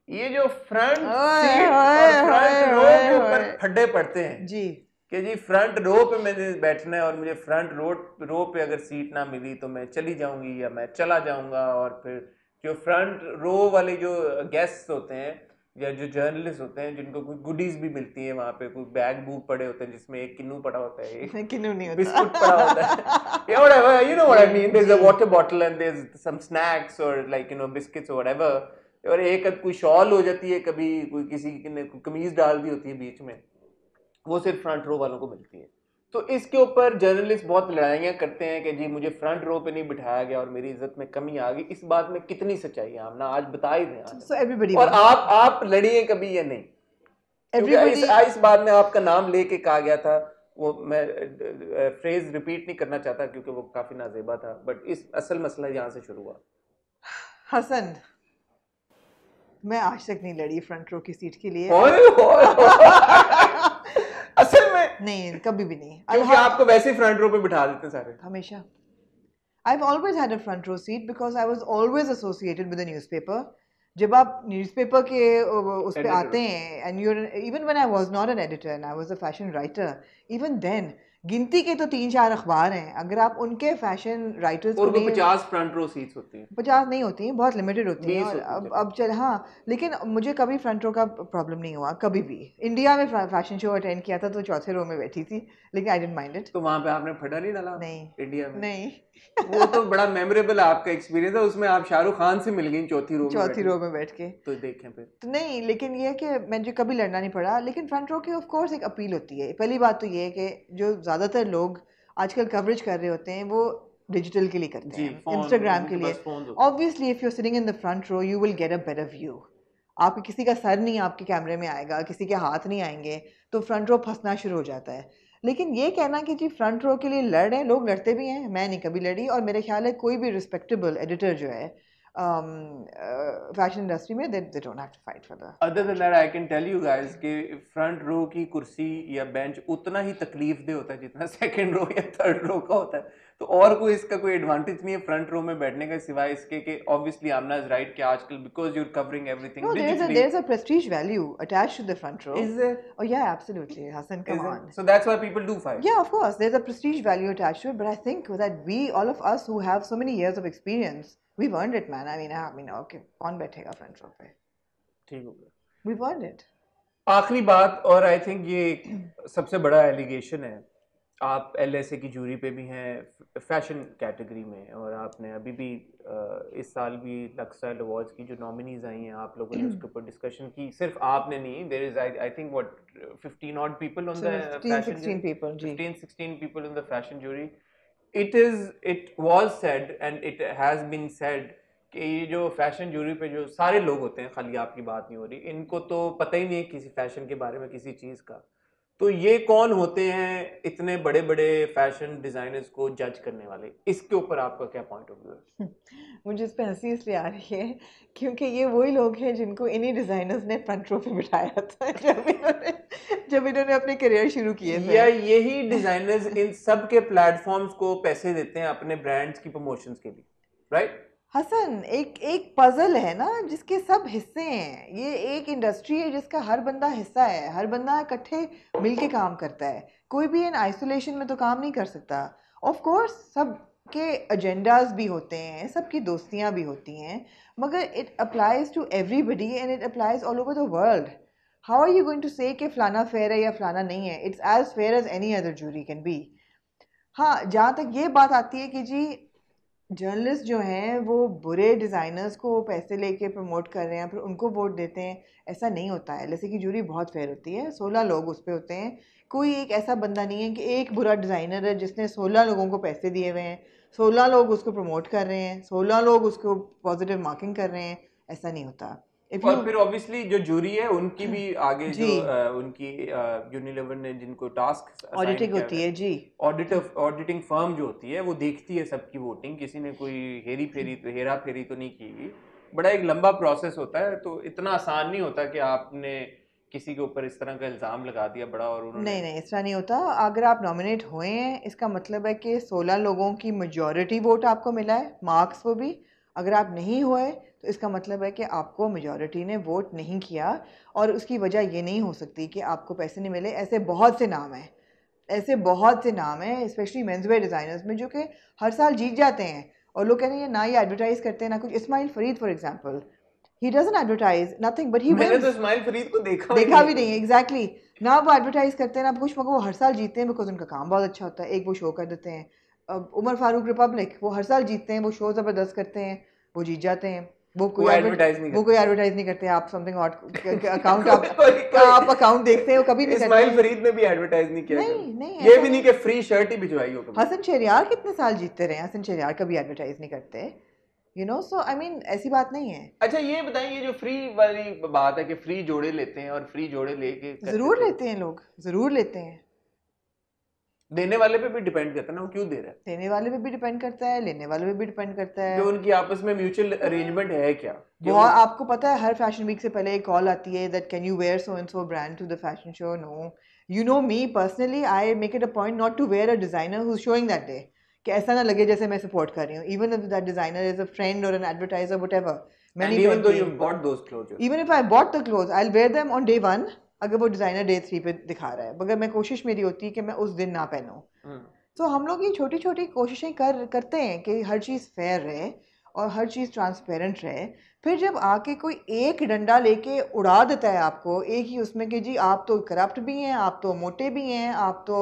ये जो फ्रंट सीट और फ्रंट रो के ऊपर फड्डे पड़ते हैं जी, कि जी फ्रंट रो पे मैंने बैठना है, और मुझे फ्रंट रो पे अगर सीट ना मिली तो मैं चली जाऊंगी या मैं चला जाऊंगा. और फिर जो फ्रंट रो वाले जो गेस्ट्स होते हैं या जो जर्नलिस्ट होते हैं, जिनको कोई गुडीज भी मिलती है वहां पे, कोई बैग बूक पड़े होते हैं जिसमें एक किन्नू पड़ा होता है, एक किन्नू नहीं होता, बिस्कुट पड़ा होता है, या whatever, you know what I mean, there's a water bottle and there's some snacks or like you know biscuits or whatever, और एक कोई शॉल हो जाती है, कभी कोई किसी ने कमीज डाल दी होती है बीच में, वो सिर्फ फ्रंट रो वालों को मिलती है. तो इसके ऊपर जर्नलिस्ट बहुत लड़ाइयाँ करते हैं कि जी मुझे फ्रंट रो पे नहीं बिठाया गया और मेरी इज्जत में कमी आ गई. इस बात में कितनी सच्चाई है, आप ना आज बता ही दें. So everybody और आप लड़िए कभी या नहीं? इस बात में आपका नाम लेके कहा गया था, वो मैं फ्रेज रिपीट नहीं करना चाहता क्योंकि वो काफी नाजेबा था, बट इस असल मसला यहाँ से शुरू हुआ. हसन, मैं आज तक नहीं लड़ी फ्रंट रो की सीट के लिए. असल में नहीं, कभी भी नहीं, क्योंकि आपको वैसे ही फ्रंट रो पे बिठा देते सारे हमेशा. I've always had a front row seat because I was always associated with the newspaper. जब आप न्यूज़पेपर के उस पे आते हैं, and you're even when I was not an editor and I was a fashion writer, even then गिनती के तो 3-4 अखबार हैं, अगर आप उनके फैशन राइटर्स और 50 फ्रंट रो सीट्स होती हैं, 50 नहीं होती हैं, बहुत लिमिटेड होती हैं. और अब चल, हाँ, लेकिन मुझे कभी फ्रंट रो का प्रॉब्लम नहीं हुआ कभी भी. इंडिया में फैशन शो अटेंड किया था तो चौथे रो में बैठी थी, लेकिन आई डिडंट माइंड इट. तो वहाँ पे आपने फटा नहीं डाला? नहीं, इंडिया में नहीं. वो तो बड़ा मेमोरेबल आपका एक्सपीरियंस है, उसमें आप शाहरुख खान से मिल गई चौथी रो में बैठ के. तो देखें फिर तो नहीं, लेकिन ये है कि मुझे कभी लड़ना नहीं पड़ा. लेकिन फ्रंट रो की ऑफ कोर्स एक अपील होती है. पहली बात तो ये है कि जो ज़्यादातर लोग आजकल कवरेज कर रहे होते हैं वो डिजिटल के लिए करते हैं, इंस्टाग्राम के लिए. Obviously if you are sitting in the front row you will get a better view. आपके किसी का सर नहीं आपके कैमरे में आएगा, किसी के हाथ नहीं आएंगे, तो फ्रंट रो फंसना शुरू हो जाता है. लेकिन ये कहना कि जी फ्रंट रो के लिए लड़ रहे हैं, लोग लड़ते भी हैं, मैं नहीं कभी लड़ी. और मेरे ख्याल है कोई भी रिस्पेक्टेबल एडिटर जो है फैशन इंडस्ट्री में, they don't have to fight for the. Other than that, I can tell you guys कि फ्रंट रो की कुर्सी या बेंच उतना ही तकलीफ दे होता है जितना सेकंड रो या थर्ड रो का होता है. तो और कोई इसका कोई एडवांटेज नहीं है फ्रंट रो में बैठने का, सिवाय इसके कि ऑब्वियसली आमना इज राइट कि आजकल because you're covering everything digitally. There's a prestige value attached to the front row. Is there? Oh yeah, absolutely, Hassan, come on. So that's why people do fight. Yeah, of course, there's a prestige value attached to it, but I think that we, all of us who have so many years of experience we've earned it man. I mean okay, कौन बैठेगा फ्रंट रो पे? ठीक हो गया। We've earned it. आखिरी बात, और आई थिंक ये एक सबसे बड़ा एलिगेशन है, आप एलएसए की जूरी पे भी हैं फैशन कैटेगरी में, और आपने अभी भी इस साल भी लक्सस्टाइल अवार्ड्स की जो नॉमिनीज आई हैं आप लोगों ने उसके ऊपर डिस्कशन की, सिर्फ आपने नहीं, there is I think what 15 odd people on So the 15, fashion 16 jury, people, जी. 15-16 people in the fashion jury. It was said and it has been said कि ये जो फैशन जूरी पे जो सारे लोग होते हैं, खाली आपकी बात नहीं हो रही, इनको तो पता ही नहीं है किसी फैशन के बारे में, किसी चीज का। तो ये कौन होते हैं इतने बड़े बड़े फैशन डिजाइनर्स को जज करने वाले? इसके ऊपर आपका क्या पॉइंट ऑफ व्यू है? मुझे इस पे हंसी इसलिए आ रही है क्योंकि ये वही लोग हैं जिनको इन्हीं डिजाइनर्स ने फ्रंट रो पे बिठाया था जब इन्होंने अपने करियर शुरू किए थे। या यही डिजाइनर्स इन सब के प्लेटफॉर्म्स को पैसे देते हैं अपने ब्रांड्स की प्रमोशंस के लिए, राइट? हसन, एक पजल है ना जिसके सब हिस्से हैं। ये एक इंडस्ट्री है जिसका हर बंदा हिस्सा है, हर बंदा इकट्ठे मिलके काम करता है। कोई भी इन आइसोलेशन में तो काम नहीं कर सकता। ऑफ कोर्स सबके एजेंडाज भी होते हैं, सबकी दोस्तियां भी होती हैं, मगर it applies to everybody and it applies all over the world. How are you going to say कि फलाना फेयर है या फलाना नहीं है? It's as fair as any other jury can be. हाँ, जहाँ तक ये बात आती है कि जी जर्नलिस्ट जो हैं वो बुरे डिज़ाइनर्स को पैसे लेके प्रमोट कर रहे हैं फिर उनको वोट देते हैं, ऐसा नहीं होता है। जैसे कि जूरी बहुत फेयर होती है, 16 लोग उस पर होते हैं। कोई एक ऐसा बंदा नहीं है कि एक बुरा डिज़ाइनर है जिसने 16 लोगों को पैसे दिए हुए हैं, 16 लोग उसको प्रमोट कर रहे हैं, 16 लोग उसको पॉजिटिव मार्किंग कर रहे हैं, ऐसा नहीं होता। और फिर ऑब्वियसली जो जूरी है उनकी भी आगे जी, जो उनकी यूनिलीवर ने जिनको टास्क असाइन ऑडिटिंग किया होती है, है जी। ऑडिटिंग फर्म जो होती है वो देखती है सबकी वोटिंग, किसी ने कोई हेरा फेरी तो नहीं की। बड़ा एक लंबा प्रोसेस होता है, तो इतना आसान नहीं होता कि आपने किसी के ऊपर इस तरह का इल्जाम लगा दिया बड़ा और उन्होंने। नहीं नहीं, इस तरह नहीं होता। अगर आप नॉमिनेट हुए हैं इसका मतलब है कि 16 लोगों की मेजॉरिटी वोट आपको मिला है, मार्क्स वो भी। अगर आप नहीं हुए तो इसका मतलब है कि आपको मेजॉरिटी ने वोट नहीं किया, और उसकी वजह ये नहीं हो सकती कि आपको पैसे नहीं मिले। ऐसे बहुत से नाम हैं, ऐसे बहुत से नाम हैं स्पेशली मेंसवेयर डिज़ाइनर्स में जो कि हर साल जीत जाते हैं, और लोग कहते हैं ना ये एडवर्टाइज करते हैं ना कुछ। Ismail Farid for example, he doesn't advertise nothing but he मैंने तो विंस। इस्माइल फरीद को देखा भी नहीं है, एग्जैक्टली। ना वो एडवर्टाइज करते हैं ना कुछ, मगर वो हर साल जीतते हैं बिकॉज उनका काम बहुत अच्छा होता है। एक वो शो कर देते हैं, अब उमर फारूक रिपब्लिक, वो हर साल जीतते हैं, वो शो ज़बरदस्त करते हैं, वो जीत जाते हैं। वो कोई एडवर्टाइज नहीं वो करते। कोई एडवर्टाइज नहीं करते। आप समथिंग अकाउंट आप अकाउंट देखते हो, कभी नहीं करते। इस्माइल फरीद ने भी एडवर्टाइज नहीं किया नहीं कभी। नहीं, ये ऐसा भी नहीं नहीं। कि फ्री शर्ट ही भिजवाई हो कभी। हसन शहरियार कितने साल जीतते रहे, हसन शहरियार कभी एडवर्टाइज नहीं करते, you know. So I mean ऐसी बात नहीं है। अच्छा ये बताइए, ये जो फ्री वाली बात है कि फ्री जोड़े लेते हैं, और फ्री जोड़े लेके ज़रूर लेते हैं लोग, ज़रूर लेते हैं। देने वाले पे भी डिपेंड करता है ना वो क्यों दे रहा है, देने वाले पे भी डिपेंड करता है, लेने वाले पे भी डिपेंड करता है। कि उनकी आपस में म्यूचुअल अरेंजमेंट है क्या कि बहुत, आपको पता है हर फैशन वीक से पहले एक कॉल आती है that can you wear so and so brand to the fashion show? No, you know me personally, I make it a point not to wear a designer who is showing that day, कि ऐसा ना लगे जैसे मैं सपोर्ट कर रही हूँ, even if that designer is a friend और एन एडवर्टाइजर व्हाटएवर। मैं एंड नहीं इवन दो यू पहनती। Bought those clothes, even if I bought the cloth I will wear them on day 1, अगर वो डिजाइनर डे 3 पे दिखा रहा है, मगर मैं कोशिश मेरी होती है कि मैं उस दिन ना पहनूं। तो हम लोग ये छोटी छोटी कोशिशें करते हैं कि हर चीज़ फेयर रहे और हर चीज़ ट्रांसपेरेंट रहे। फिर जब आके कोई एक डंडा लेके उड़ा देता है आपको एक ही उसमें कि जी आप तो करप्ट भी हैं, आप तो मोटे भी हैं, आप तो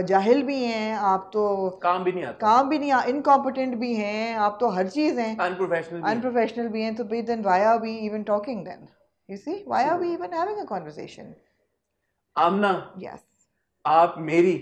जाहिल भी हैं, आप तो काम भी नहीं आता, इनकॉम्पिटेंट भी हैं, आप तो हर चीज़ हैं, अनप्रोफेशनल भी हैं। तो फिर then why are we even talking then? You see, why are we even having a conversation? Aamna, yes, आप मेरी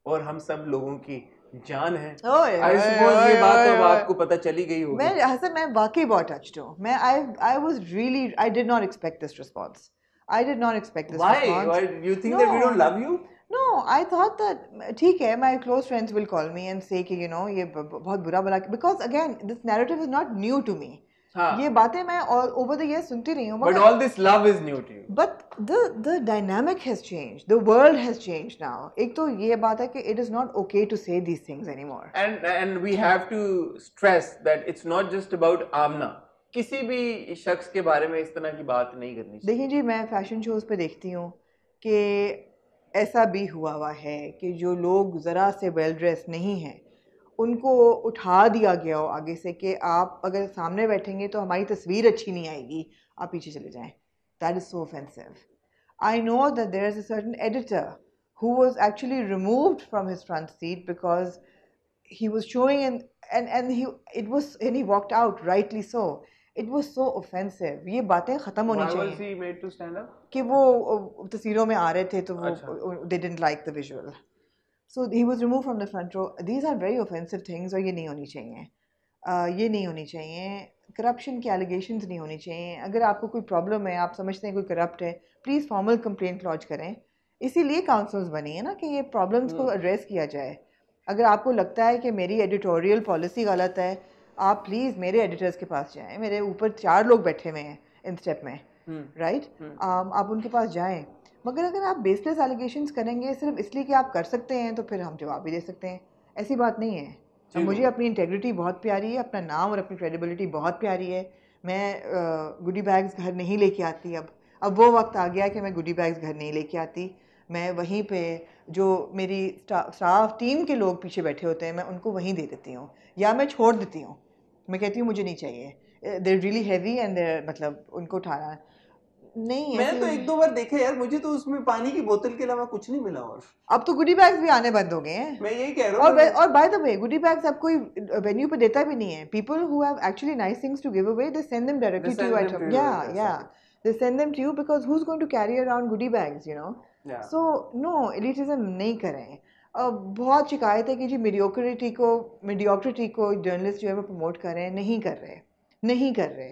और हम सब लोगों की जान है। ओए आई सपोज ये बात तो अब आपको पता चली गई होगी। मैं वाकई बहुत टच्ड हूँ। मैं I was really, I did not expect this response. I did not expect this response. Why you think No, that we don't love you? no, I thought that ठीक है, my close friends will call me and say कि you know ये बहुत बुरा भला, because again this narrative is not new to me. हाँ. ये बातें मैं all over the years सुनती रही हूँ। But all this love is new to you. But the dynamic has changed. The world has changed now. एक तो ये बात है कि it is not okay to say these things anymore. And we have to stress that it's not just about Amna. किसी भी शख्स के बारे में इस तरह की बात नहीं करनी चाहिए। देखिए जी, मैं फैशन शोज़ पे देखती हूँ कि ऐसा भी हुआ है कि जो लोग ज़रा से वेल ड्रेस नहीं हैं उनको उठा दिया गया हो आगे से कि आप अगर सामने बैठेंगे तो हमारी तस्वीर अच्छी नहीं आएगी, आप पीछे चले जाएं. That is so offensive. I know that there is a certain editor who was actually removed from his front seat because he was showing and he walked out, rightly so. It was so offensive. ये बातें खत्म होनी Why was चाहिए he made to stand up? कि वो तस्वीरों में आ रहे थे तो अच्छा. वो they didn't like the visual. So he was removed from the front row. These are very offensive things और ये नहीं होनी चाहिए. ये नहीं होनी चाहिए. करप्शन के एलिगेशंस नहीं होनी चाहिए. अगर आपको कोई प्रॉब्लम है, आप समझते हैं कोई करप्ट है, प्लीज़ फॉर्मल कंप्लेंट लॉन्च करें. इसीलिए काउंसिल्स बनी है ना कि ये प्रॉब्लम्स को एड्रेस किया जाए. अगर आपको लगता है कि मेरी एडिटोरियल पॉलिसी गलत है, आप प्लीज़ मेरे एडिटर्स के पास जाएं. मेरे ऊपर 4 लोग बैठे हुए हैं इन स्टेप में, राइट? आप उनके पास जाएं. मगर अगर आप बेसलेस एलिगेशंस करेंगे सिर्फ इसलिए कि आप कर सकते हैं, तो फिर हम जवाब भी दे सकते हैं. ऐसी बात नहीं है. मुझे अपनी इंटेग्रिटी बहुत प्यारी है, अपना नाम और अपनी क्रेडिबिलिटी बहुत प्यारी है. मैं गुडी बैग्स घर नहीं लेके आती. अब वो वक्त आ गया कि मैं गुडी बैग्स घर नहीं लेके आती. मैं वहीं पे जो मेरी स्टाफ टीम के लोग पीछे बैठे होते हैं, मैं उनको वहीं दे देती हूँ या मैं छोड़ देती हूँ. मैं कहती हूँ मुझे नहीं चाहिए. देर रियली हैवी एंड देर मतलब उनको उठाना नहीं. मैंने तो 1-2 बार देखा यार, मुझे तो उसमें पानी की बोतल के अलावा कुछ नहीं मिला. और अब तो गुडी बैग्स भी आने बंद हो गए हैं. मैं यही कह रहा हूँ. और by the way goody bags अब कोई वेन्यू पे देता भी नहीं है. People who have actually nice things to give away, they send them directly to you at home. या they send them to you because who's going to carry around goodie bags, you know? Yeah. So no, elitism नहीं करें. अब बहुत शिकायत है कि जी मीडियोक्रिटी को जर्नलिस्ट जो है वो प्रमोट कर रहे हैं. नहीं कर रहे.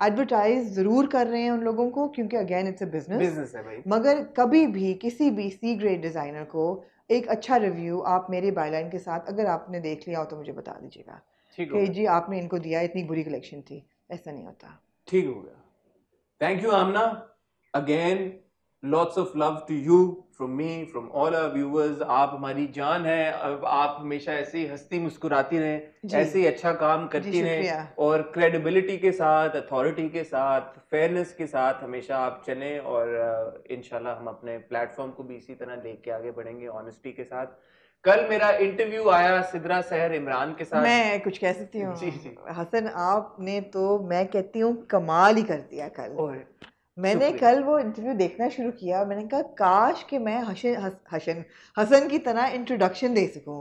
एडवर्टाइज ज़रूर कर रहे हैं उन लोगों को, क्योंकि अगेन इट्स अ बिजनेस है भाई. मगर कभी भी किसी भी सी ग्रेड डिज़ाइनर को एक अच्छा रिव्यू आप मेरे बायलाइन के साथ अगर आपने देख लिया हो तो मुझे बता दीजिएगा कि जी आपने इनको दिया, इतनी बुरी कलेक्शन थी. ऐसा नहीं होता. ठीक हो गया. Thank you, Amna. Again, lots of love to you from me, from all our viewers. आप हमारी जान है. अब आप हमेशा ऐसे ही हंसती मुस्कुराती रहें, ऐसे ही अच्छा काम करती रहें और क्रेडिबिलिटी के साथ, अथॉरिटी के साथ, फेयरनेस के साथ हमेशा आप चलें. और इंशाल्लाह हम अपने प्लेटफॉर्म को भी इसी तरह लेके आगे बढ़ेंगे ऑनेस्टी के साथ. कल मेरा इंटरव्यू आया सिदरा सहर इमरान के साथ. मैं कुछ कह सकती हूँ? जी. हसन आपने तो मैं कहती हूँ कमाल ही कर दिया कल. मैंने शुक्रिया. कल वो इंटरव्यू देखना शुरू किया. मैंने कहा काश कि मैं हसन की तरह इंट्रोडक्शन दे सकूं.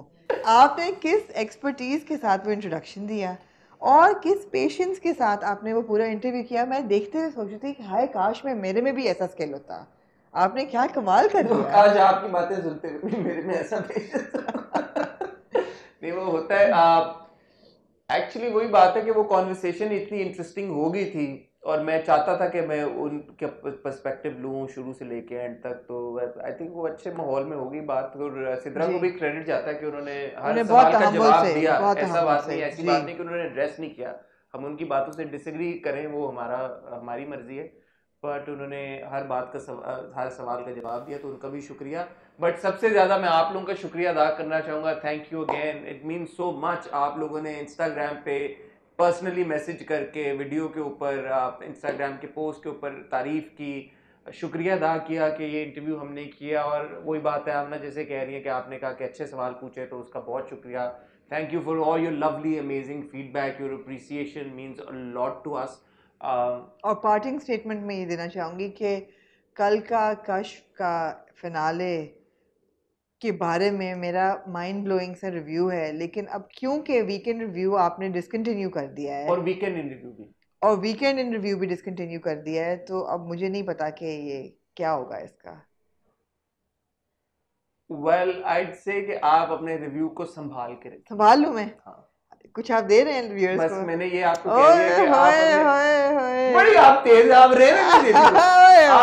आपने किस एक्सपर्टीज के साथ वो इंट्रोडक्शन दिया और किस पेशेंस के साथ आपने वो पूरा इंटरव्यू किया. मैं देखते हुए सोच रही थी कि हाय काश मेरे में भी ऐसा स्किल होता. आपने क्या कमाल कर दिया. काश आपकी बातें सुनते हुए मेरे में ऐसा पेशेंस. नहीं, वो होता है. एक्चुअली वही बात है कि वो कॉन्वर्सेशन इतनी इंटरेस्टिंग हो गई थी और मैं चाहता था कि मैं उनके पर्सपेक्टिव लूँ शुरू से लेके एंड तक. तो आई थिंक वो अच्छे माहौल में होगी बात. और सिद्रा को भी क्रेडिट जाता है कि उन्होंने हर सवाल का जवाब दिया. ऐसा बात नहीं, ऐसी बात नहीं कि उन्होंने एड्रेस नहीं किया. हम उनकी बातों से डिसएग्री करें वो हमारी मर्जी है, बट उन्होंने हर सवाल का जवाब दिया, तो उनका भी शुक्रिया. बट सबसे ज़्यादा मैं आप लोगों का शुक्रिया अदा करना चाहूँगा. Thank you again. It means so much. आप लोगों ने इंस्टाग्राम पे पर्सनली मैसेज करके वीडियो के ऊपर, आप इंस्टाग्राम के पोस्ट के ऊपर तारीफ़ की, शुक्रिया अदा किया कि ये इंटरव्यू हमने किया. और वही बात है, आपने जैसे कह रही है कि आपने कहा कि अच्छे सवाल पूछे, तो उसका बहुत शुक्रिया. Thank you for all your lovely amazing feedback. Your appreciation means a lot to us. और पार्टिंग स्टेटमेंट में ये देना चाहूँगी कि कल का कश्फ का फिनाले के बारे में मेरा माइंड ब्लोइंग सा रिव्यू है, लेकिन अब क्योंकि वीकेंड रिव्यू आपने डिसकंटिन्यू कर दिया है और वीकेंड इन रिव्यू भी डिसकंटिन्यू कर दिया है, तो अब मुझे नहीं पता कि ये क्या होगा इसका. वेल आइड से कि आप अपने रिव्यू को संभाल लूं मैं. हाँ. कुछ आप दे रहे हैं व्यूअर्स बस को. मैंने ये आपको कह दिया कि आप बड़ी आप तेज आप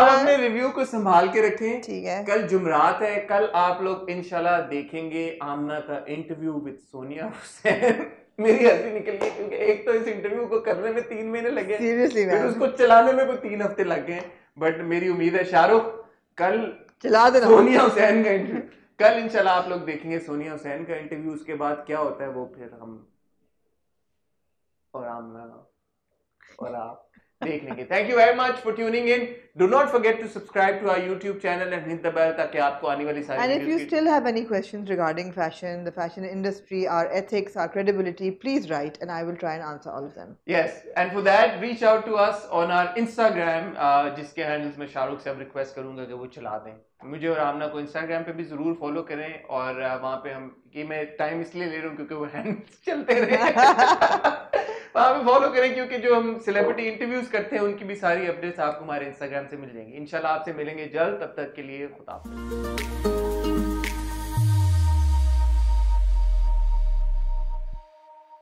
अपने रिव्यू को संभाल के रखें. ठीक है. कल जुमरात है. कल आप लोग इंशाल्लाह देखेंगे आमना का इंटरव्यू विद सोनिया हुसैन. मेरी हंसी निकल गई क्योंकि एक तो इस इंटरव्यू को करने में 3 महीने लगे, फिर उसको चलाने में कोई 3 हफ्ते लग गए. बट मेरी उम्मीद है शाहरुख कल चला देना सोनिया हुसैन का इंटरव्यू. कल इंशाल्लाह आप लोग देखेंगे सोनिया हुसैन का इंटरव्यू. उसके बाद क्या होता है वो फिर हम और आमना और आप देख लेंगे। Thank you very much for tuning in. Do not forget to subscribe to our YouTube channel and hit the bell ताकि आपको आने वाली सारी And if you videos की still have any questions regarding fashion, the fashion industry, our ethics, our credibility, please write and I will try and answer all of them. Yes, and for that reach out to us on our Instagram जिसके हैंडल्स में शाहरुख से अब रिक्वेस्ट करूंगा कि वो चला दें। मुझे और आमना को Instagram पे भी जरूर फॉलो करें और वहाँ पे हम ये मैं टाइम इसलिए ले रहा हूँ क्योंकि वो हैंडल्स चलते रहे वहाँ पे फॉलो करें क्योंकि जो हम सेलिब्रिटी इंटरव्यूज करते हैं उनकी भी सारी अपडेट्स आपको हमारे Instagram से मिल जाएंगी। इंशाल्लाह आपसे मिलेंगे जल्द, तब तक के लिए खुदा हाफिज़।